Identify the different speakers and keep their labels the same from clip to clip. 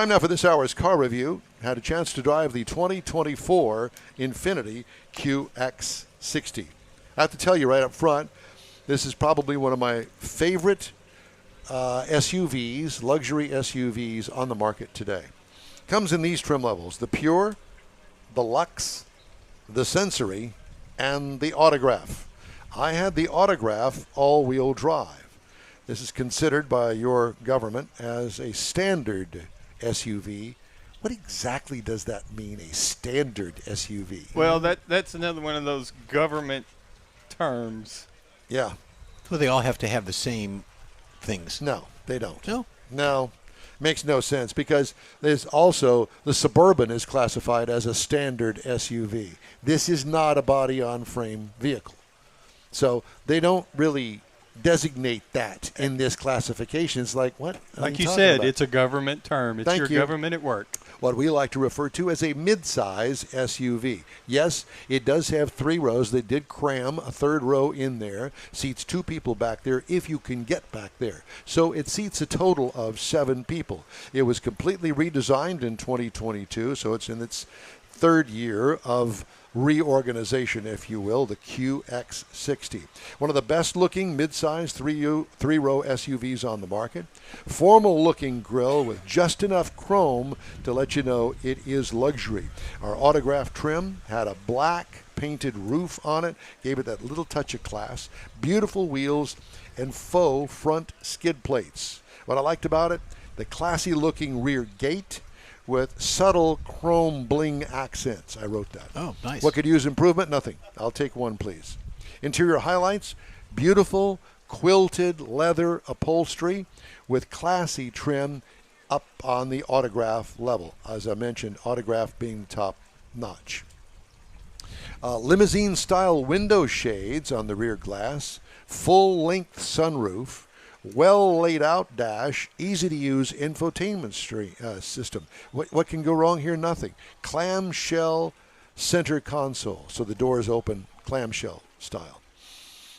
Speaker 1: Time now for this hour's car review. Had a chance to drive the 2024 Infiniti QX60. I have to tell you right up front, this is probably one of my favorite SUVs, luxury SUVs on the market today. Comes in these trim levels: the Pure, the Luxe, the Sensory, and the Autograph. I had the Autograph all-wheel drive. This is considered by your government as a standard SUV. What exactly does that mean, a standard SUV?
Speaker 2: Well, that's another one of those government terms.
Speaker 1: Yeah.
Speaker 3: Well, they all have to have the same things.
Speaker 1: No, they don't.
Speaker 3: No?
Speaker 1: No. Makes no sense, because there's also the Suburban is classified as a standard SUV. This is not a body-on-frame vehicle. So they don't really designate that in this classification. It's like, what?
Speaker 2: Like you said, it's a government term. It's your government at work.
Speaker 1: What we like to refer to as a midsize SUV. Yes, it does have 3 rows. They did cram a 3rd row in there. Seats 2 people back there if you can get back there. So it seats a total of 7 people. It was completely redesigned in 2022, so it's in its 3rd year of reorganization, if you will, the QX60. One of the best-looking mid-size 3-row SUVs on the market. Formal-looking grille with just enough chrome to let you know it is luxury. Our Autograph trim had a black painted roof on it, gave it that little touch of class. Beautiful wheels and faux front skid plates. What I liked about it, the classy-looking rear gate with subtle chrome bling accents. I wrote that.
Speaker 3: Oh, nice.
Speaker 1: What could use improvement? Nothing. I'll take one, please. Interior highlights: beautiful quilted leather upholstery with classy trim up on the Autograph level. As I mentioned, Autograph being top notch. Limousine-style window shades on the rear glass, full-length sunroof, well-laid-out dash, easy-to-use infotainment system. What can go wrong here? Nothing. Clamshell center console, so the doors open clamshell style.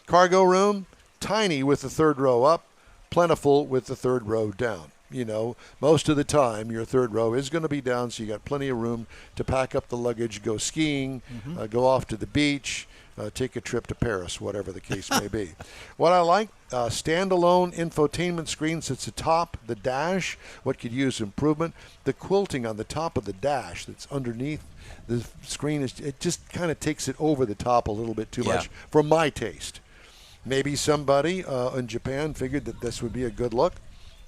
Speaker 1: Cargo room, tiny with the 3rd row up, plentiful with the 3rd row down. You know, most of the time your 3rd row is going to be down, so you got plenty of room to pack up the luggage, go skiing, go off to the beach, take a trip to Paris, whatever the case may be. What I like, standalone infotainment screen sits atop the dash. What could use improvement? The quilting on the top of the dash that's underneath the screen, it just kind of takes it over the top a little bit too much for my taste. Maybe somebody in Japan figured that this would be a good look.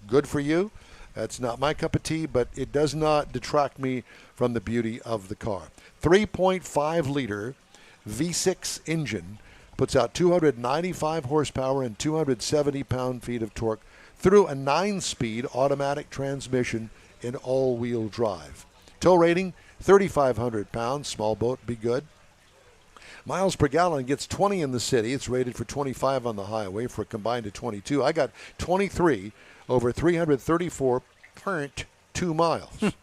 Speaker 1: Good for you. That's not my cup of tea, but it does not detract me from the beauty of the car. 3.5-liter V6 engine puts out 295 horsepower and 270 pound-feet of torque through a 9-speed automatic transmission in all-wheel drive. Tow rating, 3,500 pounds. Small boat, be good. Miles per gallon gets 20 in the city. It's rated for 25 on the highway for a combined of 22. I got 23 over 334.2 miles.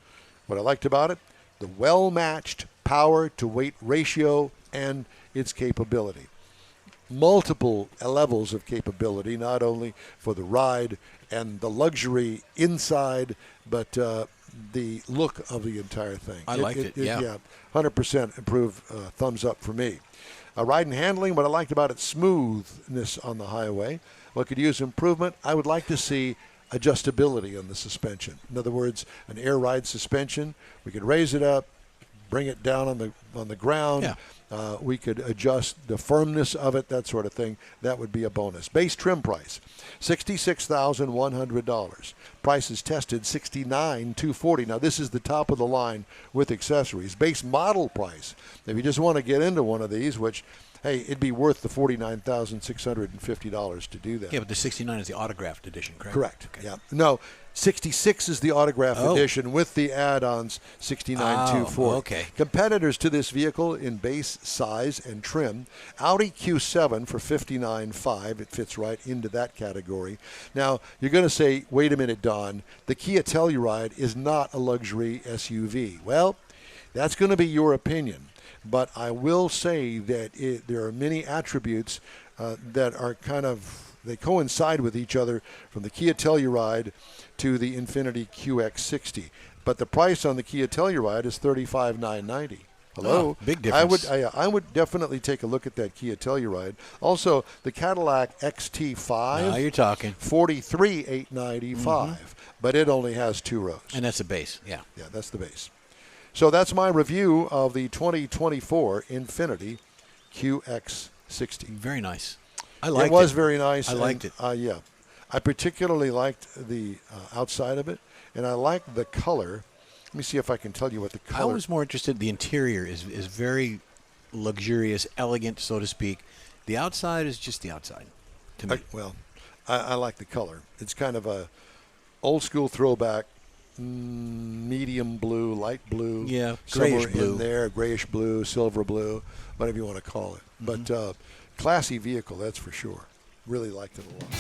Speaker 1: What I liked about it, the well-matched power-to-weight ratio and its capability. Multiple levels of capability, not only for the ride and the luxury inside, but the look of the entire thing.
Speaker 3: I liked it, yeah.
Speaker 1: 100% improved, thumbs up for me. Ride and handling, what I liked about its smoothness on the highway. What could use improvement? I would like to see adjustability on the suspension. In other words, an air ride suspension. We could raise it up, bring it down on the ground.
Speaker 3: Yeah.
Speaker 1: We could adjust the firmness of it, that sort of thing. That would be a bonus. Base trim price, $66,100. Prices tested, $69,240. Now, this is the top of the line with accessories. Base model price, if you just want to get into one of these, which, hey, it'd be worth the $49,650 to do that.
Speaker 3: Yeah, but the 69 is the autographed edition, correct?
Speaker 1: Correct.
Speaker 3: Okay.
Speaker 1: Yeah. No, 66 is the autograph edition with the add-ons, $69,240.
Speaker 3: Okay.
Speaker 1: Competitors to this vehicle in base size and trim: Audi Q7 for $59,500. It fits right into that category. Now, you're going to say, wait a minute, Don, the Kia Telluride is not a luxury SUV. Well, that's going to be your opinion. But I will say that there are many attributes that are they coincide with each other, from the Kia Telluride to the Infiniti QX60. but the price on the Kia Telluride is $35,990. Hello,
Speaker 3: big difference.
Speaker 1: I would definitely take a look at that Kia Telluride. Also, the Cadillac XT5.
Speaker 3: Now you're talking.
Speaker 1: $43,895, but it only has 2 rows.
Speaker 3: And that's a base. Yeah.
Speaker 1: Yeah, that's the base. So that's my review of the 2024 Infiniti QX60.
Speaker 3: Very nice. I liked it.
Speaker 1: It was very nice.
Speaker 3: I liked it.
Speaker 1: Yeah. I particularly liked the outside of it, and I liked the color. Let me see if I can tell you what the color.
Speaker 3: I was more interested. The interior is very luxurious, elegant, so to speak. The outside is just the outside to me.
Speaker 1: I like the color. It's kind of a old school throwback, medium blue, light blue.
Speaker 3: Yeah, grayish
Speaker 1: somewhere
Speaker 3: blue.
Speaker 1: in there, grayish blue, silver blue, whatever you want to call it. But classy vehicle, that's for sure. Really liked it a lot.